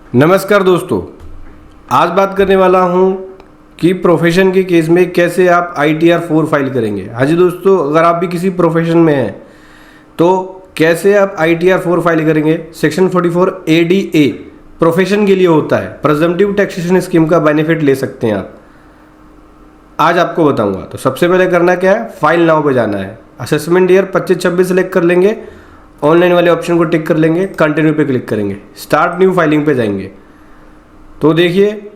नमस्कार दोस्तों, आज बात करने वाला हूं कि प्रोफेशन के केस में कैसे आप ITR 4 फाइल करेंगे। हाँ जी दोस्तों, अगर आप भी किसी प्रोफेशन में हैं तो कैसे आप ITR 4 फाइल करेंगे। सेक्शन 44 ADA प्रोफेशन के लिए होता है, प्रेजम्पटिव टैक्सेशन स्कीम का बेनिफिट ले सकते हैं आप। आज आपको बताऊंगा। तो सबसे पहले करना क्या है, फाइल नाउ पे जाना है, असेसमेंट ईयर 25-26 सेलेक्ट कर लेंगे, ऑनलाइन वाले ऑप्शन को टिक कर लेंगे, कंटिन्यू पे क्लिक करेंगे, स्टार्ट न्यू फाइलिंग पे जाएंगे। तो देखिए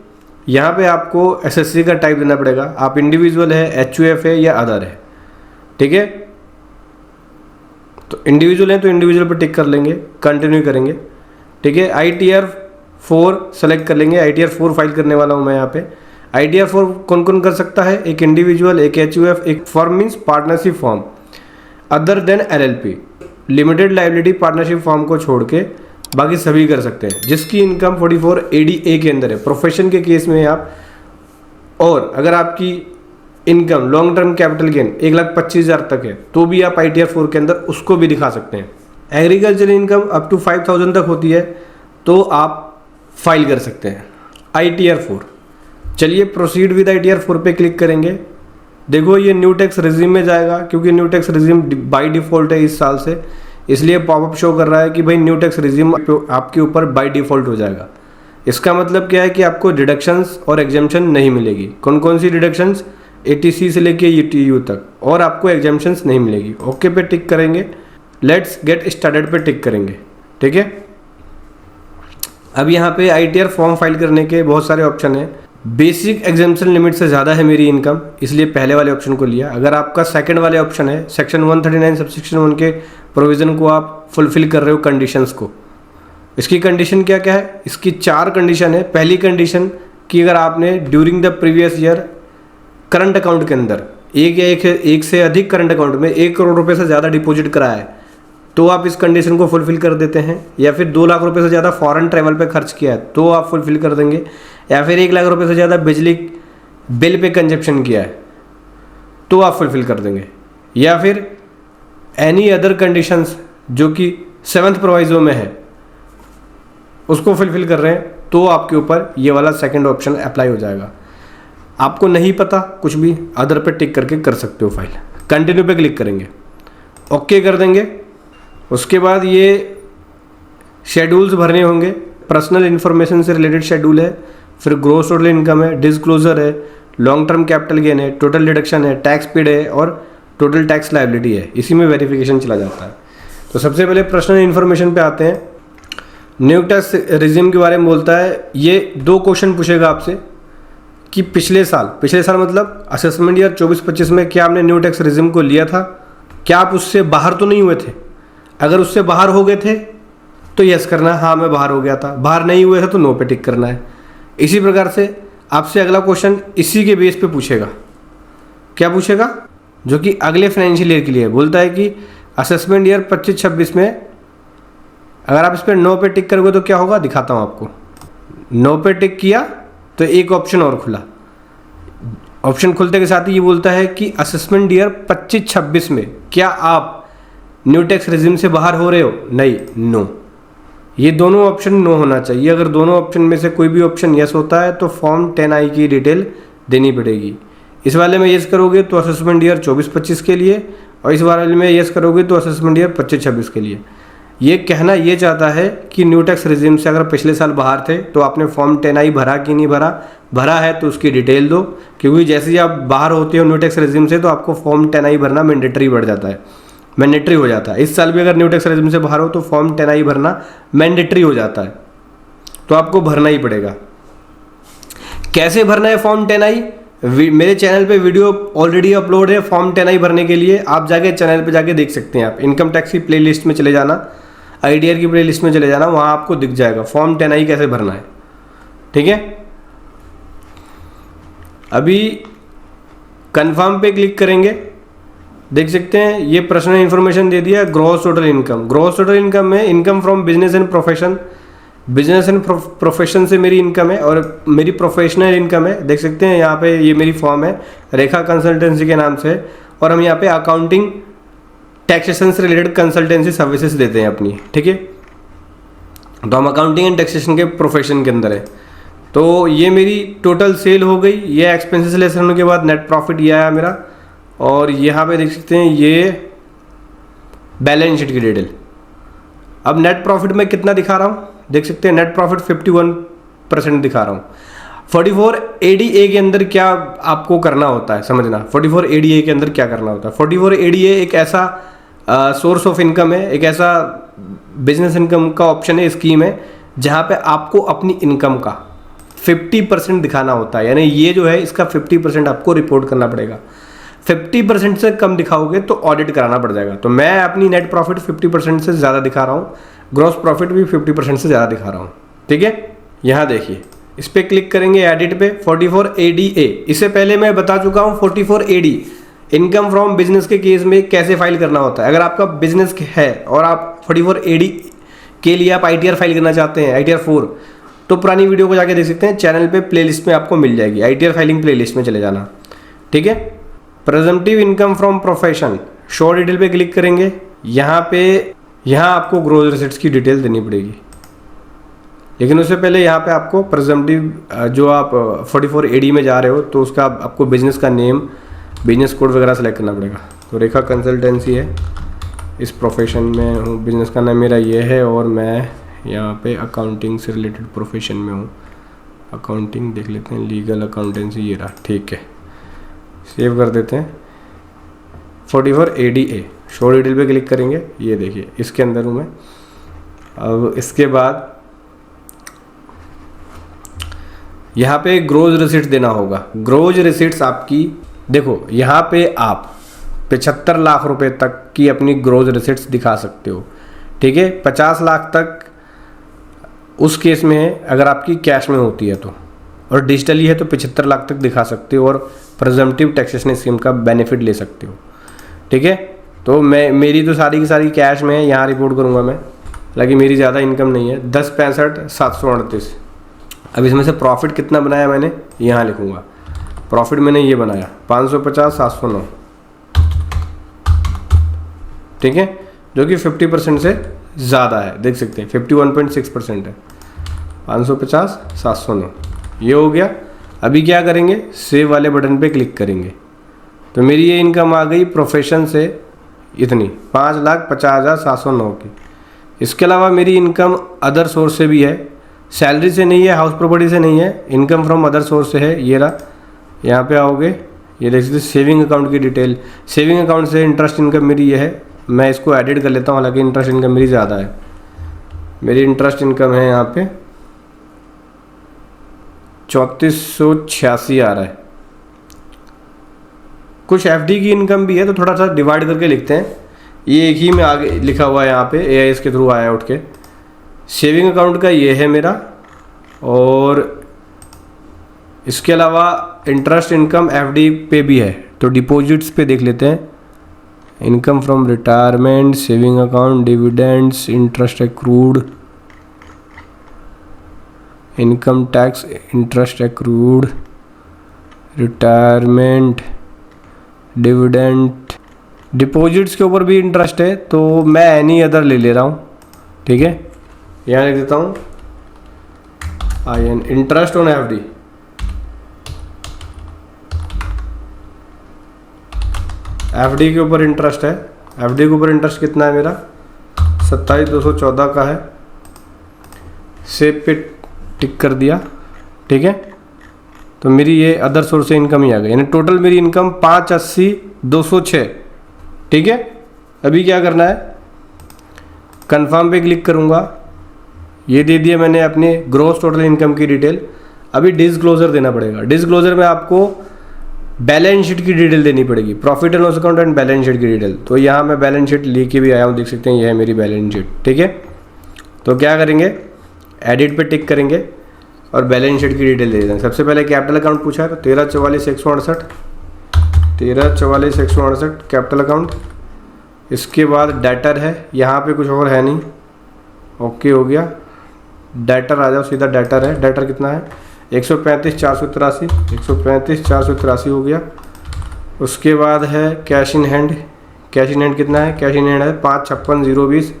यहाँ पे आपको SSC का टाइप देना पड़ेगा, आप इंडिविजुअल है, HUF है या अदर है। ठीक है, तो इंडिविजुअल है तो इंडिविजुअल पे टिक कर लेंगे, कंटिन्यू करेंगे। ठीक है, ITR 4 सेलेक्ट कर लेंगे, ITR 4 फाइल करने वाला हूँ मैं यहाँ पे। ITR 4 कौन कौन कर सकता है, एक इंडिविजुअल, एक HUF, एक firm means partnership form other than LLP, limited liability partnership form को छोड़ के बाकी सभी कर सकते हैं जिसकी इनकम 44 ADA के अंदर है। प्रोफेशन के केस में आप, और अगर आपकी income long term capital gain 1,25,000 तक है तो भी आप ITR 4 के अंदर उसको भी दिखा सकते हैं। एग्रीकल्चर इनकम अप टू 5,000 तक होती है तो आप फाइल कर सकते हैं ITR 4। चलिए प्रोसीड विद ITR 4 पे क्लिक करेंगे। देखो ये न्यू टैक्स रिजीम में जाएगा, क्योंकि new tax regime by default है इस साल से, इसलिए पॉपअप शो कर रहा है कि भाई न्यू टैक्स रिजीम आपके ऊपर बाय डिफ़ॉल्ट हो जाएगा। इसका मतलब क्या है कि आपको डिडक्शंस और एग्जेम्पशन नहीं मिलेगी। कौन कौन सी डिडक्शंस, ATC से लेके UTU तक, और आपको एग्जेम्पशंस नहीं मिलेगी। ओके पे टिक करेंगे, लेट्स गेट स्टार्टेड पे टिक करेंगे। ठीक है, अब यहाँ पे ITR फॉर्म फाइल करने के बहुत सारे ऑप्शन हैं। बेसिक एग्जेम्पशन लिमिट से ज़्यादा है मेरी इनकम, इसलिए पहले वाले ऑप्शन को लिया। अगर आपका सेकंड वाले ऑप्शन है, सेक्शन 139 सबसेक्शन 1 के प्रोविज़न को आप फुलफिल कर रहे हो, कंडीशंस को, इसकी कंडीशन क्या क्या है, इसकी 4 कंडीशन है। पहली कंडीशन कि अगर आपने during the previous year current account के अंदर एक या एक से अधिक करंट अकाउंट में 1 करोड़ रुपये से ज़्यादा डिपॉजिट कराया है तो आप इस कंडीशन को फुलफिल कर देते हैं। या फिर 2 लाख रुपए से ज़्यादा फॉरेन ट्रैवल पे खर्च किया है तो आप फुलफिल कर देंगे। या फिर 1 लाख रुपए से ज़्यादा बिजली बिल पे कंजप्शन किया है तो आप फुलफिल कर देंगे। या फिर एनी अदर कंडीशंस जो कि 7th प्रोवाइजो में है उसको फुलफिल कर रहे हैं तो आपके ऊपर ये वाला सेकंड ऑप्शन अप्लाई हो जाएगा। आपको नहीं पता कुछ भी, अदर पे टिक करके कर सकते हो फाइल। कंटिन्यू पे क्लिक करेंगे, ओके कर देंगे। उसके बाद ये शेड्यूल्स भरने होंगे, पर्सनल इन्फॉर्मेशन से रिलेटेड शेड्यूल है, फिर ग्रॉस टोटल इनकम है, डिस्क्लोजर है, लॉन्ग टर्म कैपिटल गेन है, टोटल डिडक्शन है, टैक्स पेड है और टोटल टैक्स लायबिलिटी है। इसी में वेरिफिकेशन चला जाता है। तो सबसे पहले पर्सनल इन्फॉर्मेशन पे आते हैं। न्यू टैक्स रिजीम के बारे में बोलता है। ये 2 क्वेश्चन पूछेगा आपसे कि पिछले साल मतलब असेसमेंट ईयर 24-25 में क्या आपने न्यू टैक्स रिजीम को लिया था, क्या आप उससे बाहर तो नहीं हुए थे। अगर उससे बाहर हो गए थे तो यस करना है, हाँ मैं बाहर हो गया था। बाहर नहीं हुए थे तो नो पे टिक करना है। इसी प्रकार से आपसे अगला क्वेश्चन इसी के बेस पे पूछेगा। क्या पूछेगा, जो कि अगले फाइनेंशियल ईयर के लिए बोलता है कि असेसमेंट ईयर 25-26 में अगर आप इस पर नो पे टिक करोगे तो क्या होगा, दिखाता हूँ आपको। नो पे टिक किया तो एक ऑप्शन और खुला। ऑप्शन खुलते के साथ ही ये बोलता है कि असेसमेंट ईयर 25-26 में क्या आप न्यू टैक्स रिजीम से बाहर हो रहे हो, नहीं, नो। ये दोनों ऑप्शन नो होना चाहिए। अगर दोनों ऑप्शन में से कोई भी ऑप्शन यस होता है तो फॉर्म 10I की डिटेल देनी पड़ेगी। इस वाले में यस करोगे तो असेसमेंट ईयर 24-25 के लिए, और इस वाले में यस करोगे तो असेसमेंट ईयर 25-26 के लिए। ये कहना ये चाहता है कि न्यू टैक्स रिजीम से अगर पिछले साल बाहर थे तो आपने फॉर्म 10I भरा कि नहीं भरा है तो उसकी डिटेल दो, क्योंकि जैसे ही आप बाहर होते हो न्यू टैक्स रिजीम से तो आपको फॉर्म 10I भरना मैंडेटरी हो जाता है। इस साल भी अगर न्यू टैक्स रिजीम से बाहर हो तो फॉर्म 10I भरना मैंडेटरी हो जाता है, तो आपको भरना ही पड़ेगा। कैसे भरना है फॉर्म 10I, मेरे चैनल पे वीडियो ऑलरेडी अपलोड है फॉर्म 10I भरने के लिए। आप जाके चैनल पे जाके देख सकते हैं। आप इनकम टैक्स की प्लेलिस्ट में चले जाना, ITR की प्लेलिस्ट में चले जाना, वहाँ आपको दिख जाएगा फॉर्म 10I कैसे भरना है। ठीक है, अभी कंफर्म पे क्लिक करेंगे। देख सकते हैं ये पर्सनल इन्फॉर्मेशन दे दिया। ग्रॉस टोटल इनकम में income from business and profession से मेरी इनकम है और मेरी प्रोफेशनल इनकम है। देख सकते हैं यहाँ पे ये मेरी फॉर्म है, रेखा कंसल्टेंसी के नाम से, और हम यहाँ पे अकाउंटिंग टैक्सेशन से रिलेटेड कंसल्टेंसी सर्विसेज देते हैं अपनी। ठीक है, तो हम अकाउंटिंग एंड टैक्सेशन के प्रोफेशन के अंदर है। तो ये मेरी टोटल सेल हो गई, ये एक्सपेंसेस लेस होने के बाद नेट प्रॉफिट ये आया मेरा। और यहाँ पे देख सकते हैं ये बैलेंस शीट की डिटेल। अब नेट प्रॉफिट में कितना दिखा रहा हूँ, देख सकते हैं नेट प्रॉफिट 51% दिखा रहा हूँ। 44 ADA के अंदर क्या आपको करना होता है समझना, 44 ADA के अंदर क्या करना होता है। 44 ADA एक ऐसा सोर्स ऑफ इनकम है, एक ऐसा बिजनेस इनकम का ऑप्शन है, स्कीम है, जहाँ पे आपको अपनी इनकम का 50% दिखाना होता है। यानी ये जो है इसका 50% आपको रिपोर्ट करना पड़ेगा। 50% से कम दिखाओगे तो ऑडिट कराना पड़ जाएगा। तो मैं अपनी नेट प्रॉफिट 50% से ज़्यादा दिखा रहा हूँ, ग्रॉस प्रॉफिट भी 50% से ज़्यादा दिखा रहा हूँ। ठीक है, यहाँ देखिए, इस पर क्लिक करेंगे एडिट पे, 44 ADA। इससे पहले मैं बता चुका हूँ 44 AD इनकम फ्रॉम बिजनेस के केस में कैसे फाइल करना होता है। अगर आपका बिजनेस है और आप 44 AD के लिए आप ITR फाइल करना चाहते हैं, ITR 4, तो पुरानी वीडियो को जाके देख सकते हैं, चैनल पे प्लेलिस्ट में आपको मिल जाएगी, ITR फाइलिंग प्लेलिस्ट में चले जाना। ठीक है, presumptive income from profession, show detail पे क्लिक करेंगे। यहाँ आपको ग्रोस रिसिट्स की डिटेल देनी पड़ेगी, लेकिन उससे पहले यहाँ पे आपको प्रेजम्पटिव जो आप 44 AD में जा रहे हो तो उसका आपको बिजनेस का नेम, बिजनेस कोड वगैरह सेलेक्ट करना पड़ेगा। तो रेखा कंसल्टेंसी है, इस प्रोफेशन में हूँ, बिजनेस का नाम मेरा ये है और मैं यहाँ पे अकाउंटिंग से रिलेटेड प्रोफेशन में हूँ। अकाउंटिंग देख लेते हैं, लीगल अकाउंटेंसी ये रहा। ठीक है, सेव कर देते हैं। 44 ADA शो डिटेल पे क्लिक करेंगे, ये देखिए इसके अंदर हूँ मैं। अब इसके बाद यहाँ पे ग्रोज रिसिट्स देना होगा। ग्रोज रिसिट्स आपकी देखो, यहाँ पे आप 75 लाख रुपए तक की अपनी ग्रोज रिसिट्स दिखा सकते हो। ठीक है, 50 लाख तक उस केस में है अगर आपकी कैश में होती है तो, और डिजिटली है तो 75 लाख तक दिखा सकते हो और प्रेजम्पटिव टैक्सेशन स्कीम का बेनिफिट ले सकते हो। ठीक है, तो मेरी तो सारी की सारी कैश में है, यहाँ रिपोर्ट करूँगा मैं, हालांकि मेरी ज़्यादा इनकम नहीं है। 10/65/738। अब इसमें से प्रॉफिट कितना बनाया मैंने यहाँ लिखूँगा। प्रॉफिट मैंने ये बनाया 550/709। ठीक है, जो कि 50% से ज़्यादा है, देख सकते हैं 51.6% है। 550/709 ये हो गया। अभी क्या करेंगे, सेव वाले बटन पे क्लिक करेंगे तो मेरी ये इनकम आ गई प्रोफेशन से इतनी 5,50,709 की। इसके अलावा मेरी इनकम अदर सोर्स से भी है, सैलरी से नहीं है, हाउस प्रॉपर्टी से नहीं है, इनकम फ्रॉम अदर सोर्स से है। ये रहा, यहाँ पे आओगे, ये देख सकते सेविंग अकाउंट की डिटेल। सेविंग अकाउंट से इंटरेस्ट इनकम मेरी ये है, मैं इसको एडिट कर लेता हूँ, हालांकि इंटरेस्ट इनकम मेरी ज़्यादा है। मेरी इंटरेस्ट इनकम है यहाँ पे 3486 आ रहा है। कुछ FD की इनकम भी है, तो थोड़ा सा डिवाइड करके लिखते हैं। ये एक ही में आगे लिखा हुआ है, यहाँ पे AIS के थ्रू आया उठ के। सेविंग अकाउंट का ये है मेरा, और इसके अलावा इंटरेस्ट इनकम FD पे भी है। तो डिपॉजिट्स पे देख लेते हैं, income from retirement, saving account, dividends, interest accrued, income tax, interest accrued, retirement, dividend. Deposits के ऊपर भी इंटरेस्ट है, तो मैं एनी अदर ले ले रहा हूँ। ठीक है, यहाँ लिख देता हूँ IN, interest on FD। FD के ऊपर इंटरेस्ट है, FD के ऊपर इंटरेस्ट कितना है मेरा 27,214 का है। सेव पे टिक कर दिया। ठीक है, तो मेरी ये अदर सोर्स से इनकम ही आ गई, यानी टोटल मेरी इनकम 580,206। ठीक है, अभी क्या करना है, कंफर्म पे क्लिक करूँगा। ये दे दिया मैंने अपने ग्रॉस टोटल इनकम की डिटेल। अभी डिस्क्लोजर देना पड़ेगा। डिस्क्लोजर में आपको बैलेंस शीट की डिटेल देनी पड़ेगी, profit and loss account and balance sheet की डिटेल। तो यहाँ मैं बैलेंस शीट लेके भी आया हूँ, देख सकते हैं ये है मेरी बैलेंस शीट। ठीक है, तो क्या करेंगे, एडिट पे टिक करेंगे और बैलेंस शीट की डिटेल दे देंगे। सबसे पहले कैपिटल अकाउंट पूछा है, तो 1344,168, 1344,168 कैपिटल अकाउंट। इसके बाद डेटर है, यहाँ पे कुछ और है नहीं, ओके हो गया। डेटर आ जाओ, सीधा डेटर है। डेटर कितना है 135,483, 135,483 हो गया। उसके बाद है cash in hand. Cash in hand कितना है, कैश इन हैंड है 556,020,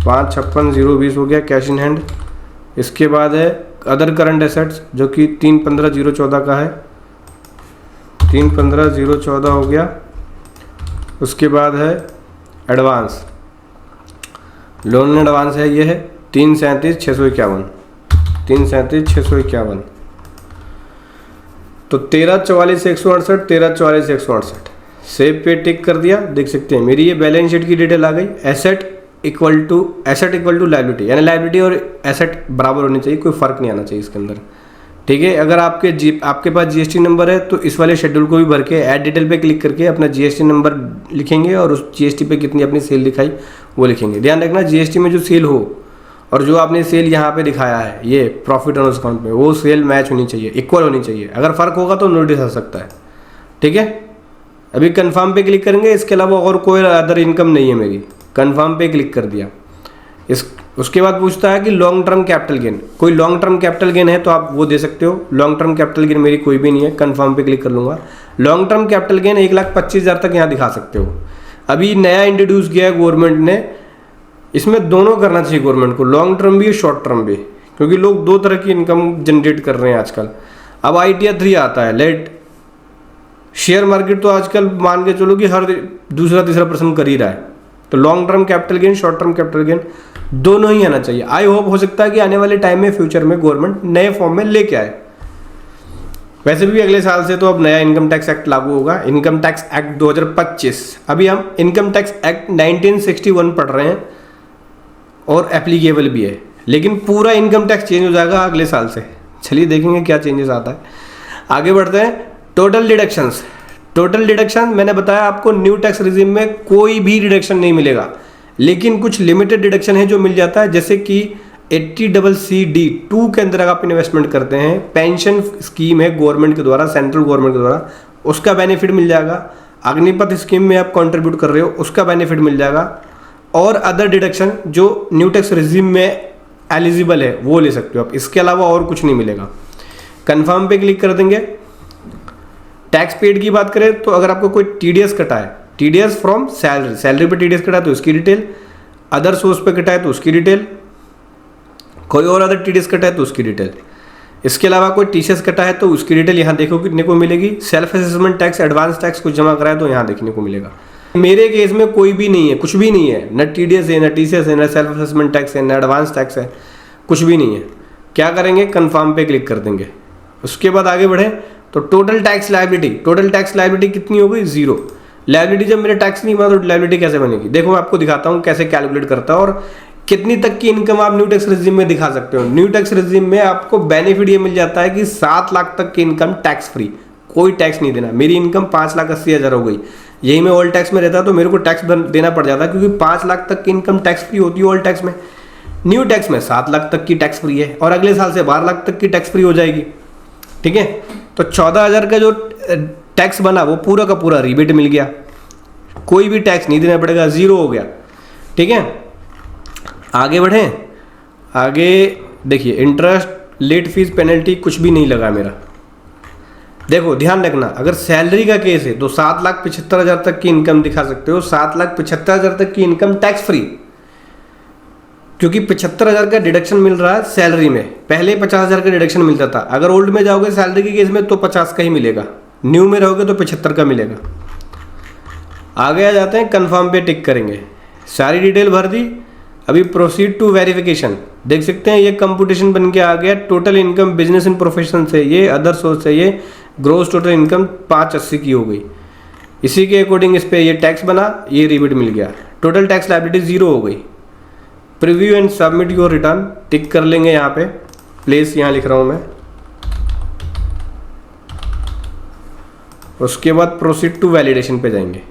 556,020 हो गया कैश इन हैंड। इसके बाद है अदर करंट एसेट्स जो कि 315,014 का है, 315,014 हो गया। उसके बाद है एडवांस, लोन एडवांस है, ये है 337,651, 337,651। तो 13,44,168, 13,44,168 सेव पे टिक कर दिया। देख सकते हैं मेरी ये बैलेंस शीट की डिटेल आ गई। एसेट इक्वल टू लाइबिलिटी, यानी लाइबिलिटी और एसेट बराबर होनी चाहिए, कोई फर्क नहीं आना चाहिए इसके अंदर। ठीक है, अगर आपके पास जीएसटी नंबर है तो इस वाले शेड्यूल को भी भर के ऐड डिटेल पे क्लिक करके अपना जीएसटी नंबर लिखेंगे और उस जीएसटी पे कितनी अपनी सेल दिखाई वो लिखेंगे। ध्यान रखना जीएसटी में जो सेल हो और जो आपने सेल यहाँ पे दिखाया है ये प्रॉफिट एंड लॉस अकाउंट में, वो सेल मैच होनी चाहिए, इक्वल होनी चाहिए। अगर फर्क होगा तो नोटिस आ सकता है। ठीक है, अभी कंफर्म पे क्लिक करेंगे, इसके अलावा और कोई अदर इनकम नहीं है मेरी। कंफर्म पे क्लिक कर दिया। उसके बाद पूछता है कि लॉन्ग टर्म कैपिटल गेन, कोई लॉन्ग टर्म कैपिटल गेन है तो आप वो दे सकते हो। लॉन्ग टर्म कैपिटल गेन मेरी कोई भी नहीं है, कंफर्म पे क्लिक कर लूँगा। लॉन्ग टर्म कैपिटल गेन 1,25,000 तक यहाँ दिखा सकते हो। अभी नया इंट्रोड्यूस किया है गवर्नमेंट ने, इसमें दोनों करना चाहिए गवर्नमेंट को, लॉन्ग टर्म भी और शॉर्ट टर्म भी, क्योंकि लोग दो तरह की इनकम जनरेट कर रहे हैं आजकल। अब ITR 3 आता है, लेट शेयर मार्केट तो आजकल मान के चलो कि हर दूसरा तीसरा पर्सन कर ही रहा है। तो long term capital gain, short term capital gain दोनों ही आना चाहिए। आई होप हो सकता है कि आने वाले टाइम में फ्यूचर में गवर्नमेंट नए फॉर्म में लेके आए। वैसे भी अगले साल से तो अब नया इनकम टैक्स एक्ट लागू होगा, इनकम टैक्स एक्ट 2025। अभी हम इनकम टैक्स एक्ट 1961 पढ़ रहे हैं और एप्लीकेबल भी है, लेकिन पूरा इनकम टैक्स चेंज हो जाएगा अगले साल से। चलिए देखेंगे क्या चेंजेस आता है। आगे बढ़ते हैं। टोटल डिडक्शन मैंने बताया आपको, न्यू टैक्स रिजीम में कोई भी डिडक्शन नहीं मिलेगा, लेकिन कुछ लिमिटेड डिडक्शन है जो मिल जाता है, जैसे कि 80CCD2 के अंदर अगर आप इन्वेस्टमेंट करते हैं, पेंशन स्कीम है गवर्नमेंट के द्वारा, सेंट्रल गवर्नमेंट के द्वारा, उसका बेनिफिट मिल जाएगा। अग्निपथ स्कीम में आप कंट्रीब्यूट कर रहे हो, उसका बेनिफिट मिल जाएगा। और अदर डिडक्शन जो न्यू टैक्स रिजीम में एलिजिबल है वो ले सकते हो आप, इसके अलावा और कुछ नहीं मिलेगा। कंफर्म पे क्लिक कर देंगे। टैक्स पेड की बात करें तो अगर आपको कोई TDS कटा है, TDS फ्रॉम सैलरी पे TDS कटा है तो उसकी डिटेल, अदर सोर्स पे कटा है तो उसकी डिटेल, कोई और अदर TDS कटा है तो उसकी डिटेल, इसके अलावा कोई TCS कटा है तो उसकी डिटेल यहाँ देखो कितने को मिलेगी। Self assessment tax, advance tax कुछ जमा करा है तो यहाँ देखने को मिलेगा। मेरे केस में कोई भी नहीं है, कुछ भी नहीं है, न TDS है, न TCS है, न सेल्फ असेसमेंट टैक्स है, न एडवांस टैक्स है, कुछ भी नहीं है। क्या करेंगे, कंफर्म पे क्लिक कर देंगे। उसके बाद आगे बढ़े तो टोटल टैक्स लायबिलिटी कितनी हो गई, 0। लायबिलिटी जब मेरे टैक्स नहीं बना तो लायबिलिटी कैसे बनेगी, देखो मैं आपको दिखाता हूँ कैसे कैलकुलेट करता है और कितनी तक की इनकम आप न्यू टैक्स रेजिम में दिखा सकते हो। न्यू टैक्स रेजिम में आपको बेनिफिट ये मिल जाता है कि 7 लाख तक की इनकम टैक्स फ्री, कोई टैक्स नहीं देना। मेरी इनकम 5,80,000 हो गई, यही मैं ओल्ड टैक्स में रहता तो मेरे को टैक्स देना पड़ जाता, क्योंकि 5 लाख तक की इनकम टैक्स फ्री होती है ओल्ड टैक्स में। न्यू टैक्स में 7 लाख तक की टैक्स फ्री है और अगले साल से 12 लाख तक की टैक्स फ्री हो जाएगी। ठीक है, तो 14,000 का जो टैक्स बना वो पूरा का पूरा रिबेट मिल गया, कोई भी टैक्स नहीं देना पड़ेगा, 0 हो गया। ठीक है, आगे बढ़ें। आगे देखिए, इंटरेस्ट, लेट फीस, पेनल्टी कुछ भी नहीं लगा मेरा। देखो ध्यान रखना, अगर सैलरी का केस है तो 7,75,000 तक की इनकम दिखा सकते हो, 7,75,000 तक की इनकम टैक्स फ्री, क्योंकि 75,000 का डिडक्शन मिल रहा है सैलरी में। पहले 50,000 का डिडक्शन मिलता था, अगर ओल्ड में जाओगे सैलरी के केस में तो 50 का ही मिलेगा, न्यू में रहोगे तो 75 का मिलेगा। आगे आ जाते हैं, कंफर्म पे टिक करेंगे, सारी डिटेल भर दी। अभी प्रोसीड टू वेरिफिकेशन, देख सकते हैं ये कंप्यूटेशन बन के आ गया। Total income business in profession से ये, अदर सोर्स से ये, ग्रोस टोटल इनकम 580 की हो गई। इसी के अकॉर्डिंग इस पे ये टैक्स बना, ये रिबेट मिल गया। टोटल टैक्स लायबिलिटी 0 हो गई। Preview and submit your return tick कर लेंगे यहाँ पे, प्लेस यहाँ लिख रहा हूँ मैं। उसके बाद प्रोसीड टू वैलिडेशन पे जाएंगे।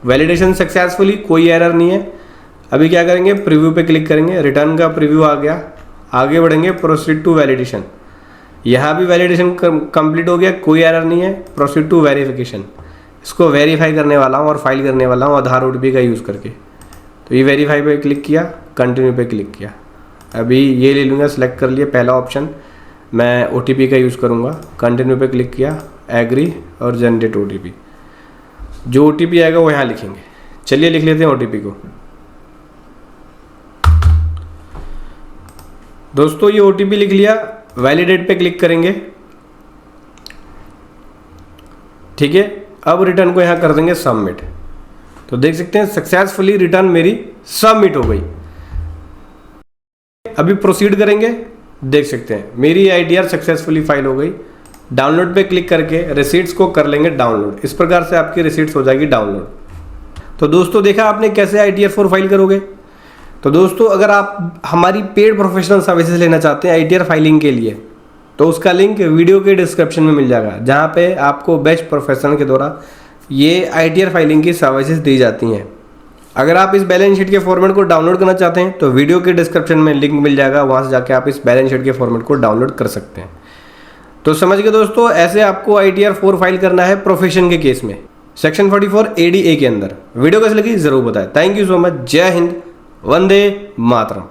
वैलिडेशन सक्सेसफुली, कोई एरर नहीं है। अभी क्या करेंगे, प्रीव्यू पे क्लिक करेंगे, रिटर्न का प्रीव्यू आ गया। आगे बढ़ेंगे, प्रोसीड टू वैलिडेशन, यहाँ भी वैलिडेशन कंप्लीट हो गया, कोई एरर नहीं है। प्रोसीड टू वेरिफिकेशन, इसको वेरीफाई करने वाला हूँ और फाइल करने वाला हूँ आधार OTP का यूज़ करके। तो ये वेरीफाई पे क्लिक किया, कंटिन्यू पे क्लिक किया। अभी ये ले लूँगा, सेलेक्ट कर लिया पहला ऑप्शन, मैं OTP का यूज़ करूँगा। कंटिन्यू पे क्लिक किया, एग्री और जनरेट OTP। जो OTP आएगा वो यहाँ लिखेंगे। चलिए लिख लेते हैं OTP को। दोस्तों ये OTP लिख लिया, वैलिडेट पे क्लिक करेंगे, ठीक है। अब रिटर्न को यहाँ कर देंगे सबमिट। तो देख सकते हैं सक्सेसफुली रिटर्न मेरी सबमिट हो गई। अभी प्रोसीड करेंगे, देख सकते हैं मेरी ITR सक्सेसफुली फाइल हो गई। डाउनलोड पे क्लिक करके रिसीट्स को कर लेंगे डाउनलोड। इस प्रकार से आपकी रिसीट्स हो जाएगी डाउनलोड। तो दोस्तों देखा आपने कैसे ITR 4 फाइल करोगे। तो दोस्तों अगर आप हमारी पेड प्रोफेशनल सर्विसेज लेना चाहते हैं ITR फाइलिंग के लिए, तो उसका लिंक वीडियो के डिस्क्रिप्शन में मिल जाएगा, जहाँ पे आपको बेस्ट प्रोफेशनल के द्वारा ये ITR फाइलिंग की सर्विसेज दी जाती हैं। अगर आप इस बैलेंस शीट के फॉर्मेट को डाउनलोड करना चाहते हैं तो वीडियो के डिस्क्रिप्शन में लिंक मिल जाएगा, वहाँ से जाके आप इस बैलेंस शीट के फॉर्मेट को डाउनलोड कर सकते हैं। तो समझ गए दोस्तों, ऐसे आपको ITR 4 फाइल करना है प्रोफेशन के केस में, सेक्शन 44 ADA के अंदर। वीडियो कैसी लगी जरूर बताएं। Thank you so much. जय हिंद, वंदे मातरम।